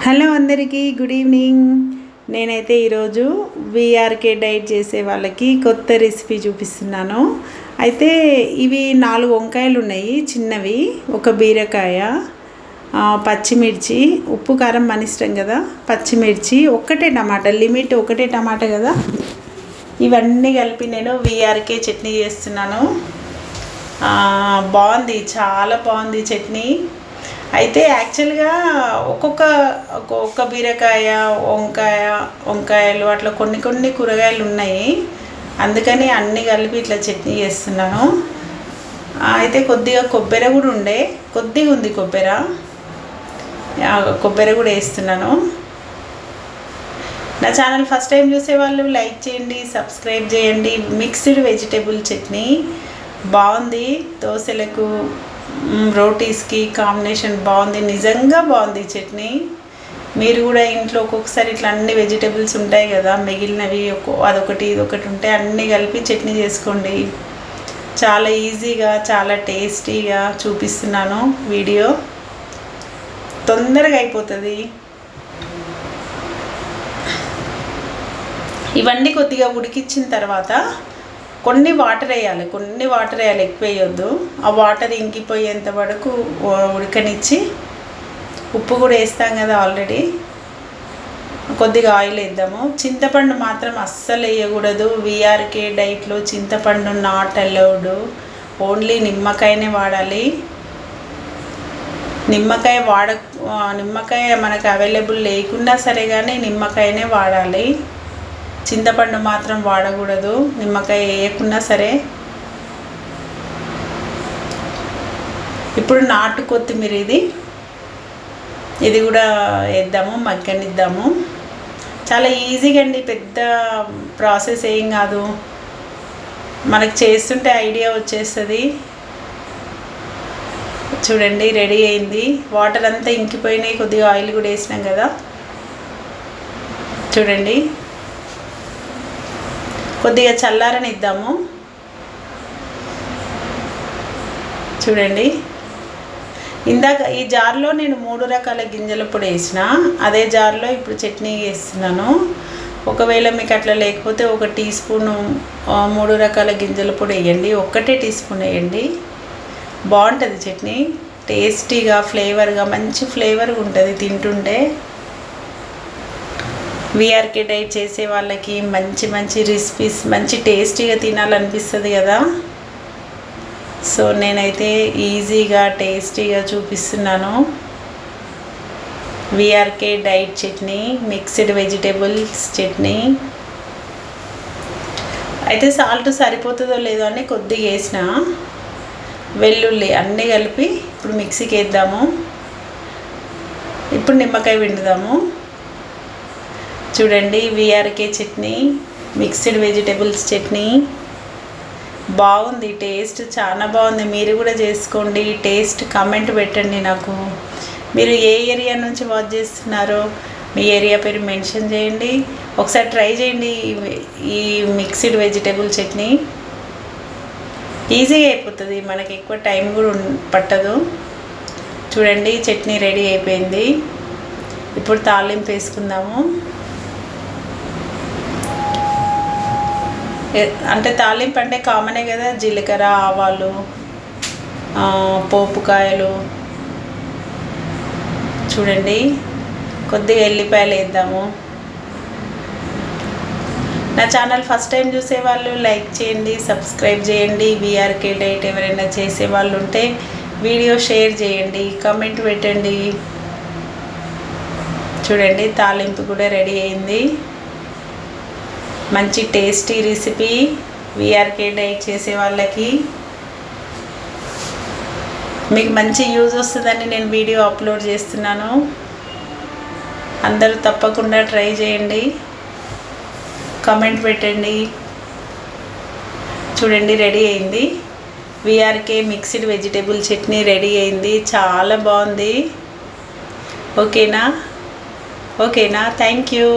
Hello అందరికీ good evening. నేనైతే ఈరోజు వీఆర్కే డైట్ చేసే వాళ్ళకి కొత్త రెసిపీ చూపిస్తున్నాను. అయితే ఇవి 4 వంకాయలు ఉన్నాయి చిన్నవి, ఒక బీరకాయ, పచ్చిమిర్చి, ఉప్పు కారం మన ఇష్టం కదా, పచ్చిమిర్చి, ఒక్కటే టమాటా, లిమిట్ ఒకటే టమాటా కదా. ఇవన్నీ కలిపి నేను వీఆర్కే చట్నీ చేస్తున్నాను. బాగుంది, చాలా బాగుంది చట్నీ. అయితే యాక్చువల్గా ఒక్కొక్క బీరకాయ, వంకాయలు అట్లా కొన్ని కూరగాయలు ఉన్నాయి, అందుకని అన్నీ కలిపి ఇట్లా చట్నీ చేస్తున్నాను. అయితే కొద్దిగా కొబ్బరి కూడా ఉండే, కొద్దిగా ఉంది కొబ్బరి కూడా వేస్తున్నాను. నా ఛానల్ ఫస్ట్ టైం చూసేవాళ్ళు లైక్ చేయండి, సబ్స్క్రైబ్ చేయండి. మిక్స్డ్ వెజిటేబుల్ చట్నీ బాగుంది, దోశలకు రోటీస్కి కాంబినేషన్ బాగుంది, నిజంగా బాగుంది చట్నీ. మీరు కూడా ఇంట్లో ఒక్కొక్కసారి ఇట్లా అన్ని వెజిటేబుల్స్ ఉంటాయి కదా, మిగిలినవి అదొకటి ఇదొకటి ఉంటే అన్నీ కలిపి చట్నీ చేసుకోండి. చాలా ఈజీగా, చాలా టేస్టీగా చూపిస్తున్నాను. వీడియో తొందరగా అయిపోతుంది. ఇవన్నీ కొద్దిగా ఉడికించిన తర్వాత కొన్ని వాటర్ వేయాలి, ఎక్కువ వేయొద్దు. ఆ వాటర్ ఇంకిపోయేంత వరకు ఉడకనిచ్చి, ఉప్పు కూడా వేస్తాం కదా ఆల్రెడీ, కొద్దిగా ఆయిల్ వేద్దాము. చింతపండు మాత్రం అస్సలు వేయకూడదు. వీఆర్కే డైట్లో చింతపండు నాట్ అలౌడ్, ఓన్లీ నిమ్మకాయనే వాడాలి. నిమ్మకాయ మనకు అవైలబుల్ లేకున్నా సరే కానీ నిమ్మకాయనే వాడాలి. చింతపండు మాత్రం వాడకూడదు, నిమ్మకాయ వేయకున్నా సరే. ఇప్పుడు నాటు కొత్తిమీర ఇది కూడా వేద్దాము, మగ్గనిద్దాము. చాలా ఈజీగా అండి, పెద్ద ప్రాసెస్ ఏం కాదు, మనకు చేస్తుంటే ఐడియా వచ్చేస్తుంది. చూడండి రెడీ అయింది. వాటర్ అంతా ఇంకిపోయినాయి, కొద్దిగా ఆయిల్ కూడా వేసినాం కదా. చూడండి, కొద్దిగా చల్లారనిద్దాము. చూడండి, ఇందాక ఈ జార్లో నేను 3 రకాల గింజల పొడి వేసిన, అదే జార్లో ఇప్పుడు చట్నీ వేస్తున్నాను. ఒకవేళ మీకు అట్లా లేకపోతే 1 టీ స్పూను 3 రకాల గింజల పొడి వేయండి, 1 టీ స్పూన్ వేయండి. బాగుంటుంది చట్నీ, టేస్టీగా, ఫ్లేవర్గా, మంచి ఫ్లేవర్గా ఉంటుంది తింటుంటే. వీఆర్కే డైట్ చేసే వాళ్ళకి మంచి రెసిపీస్, మంచి టేస్టీగా తినాలనిపిస్తుంది కదా. సో నేనైతే ఈజీగా, టేస్టీగా చూపిస్తున్నాను. VRK diet chutney, mixed vegetables chutney. అయితే సాల్ట్ సరిపోతుందో లేదో అని కొద్దిగా వేసిన, వెల్లుల్లి అన్నీ కలిపి ఇప్పుడు మిక్సీకి వేద్దాము. ఇప్పుడు నిమ్మకాయ పిండుదాము. చూడండి, VRK chutney, mixed vegetables chutney బాగుంది, టేస్ట్ చాలా బాగుంది. మీరు కూడా చేసుకోండి, టేస్ట్ కామెంట్ పెట్టండి నాకు. మీరు ఏ ఏరియా నుంచి వాచ్ చేస్తున్నారో మీ ఏరియా పేరు మెన్షన్ చేయండి. ఒకసారి ట్రై చేయండి ఈ మిక్స్డ్ వెజిటేబుల్ చట్నీ. ఈజీగా అయిపోతుంది, మనకి ఎక్కువ టైం కూడా పట్టదు. చూడండి, చట్నీ రెడీ అయిపోయింది. ఇప్పుడు తాలింపు వేసుకుందాము. అంటే తాలింపు అంటే కామనే కదా, జీలకర్ర, ఆవాలు, పోపుకాయలు. చూడండి, కొద్దిగా ఎల్లిపాయలు వేద్దాము. నా ఛానల్ ఫస్ట్ టైం చూసేవాళ్ళు లైక్ చేయండి, సబ్స్క్రైబ్ చేయండి. వీఆర్కే డైట్ ఎవరైనా చేసేవాళ్ళు ఉంటే వీడియో షేర్ చేయండి, కామెంట్ పెట్టండి. చూడండి, తాలింపు కూడా రెడీ అయింది. మంచి టేస్టీ రెసిపీ వీఆర్కే డైట్ చేసే వాళ్ళకి. మీకు మంచి యూజ్ వస్తుందని నేను వీడియో అప్లోడ్ చేస్తున్నాను. అందరూ తప్పకుండా ట్రై చేయండి, కామెంట్ పెట్టండి. చూడండి, రెడీ అయింది. VRK mixed vegetable chutney ready అయింది, చాలా బాగుంది. ఓకేనా? Thank you.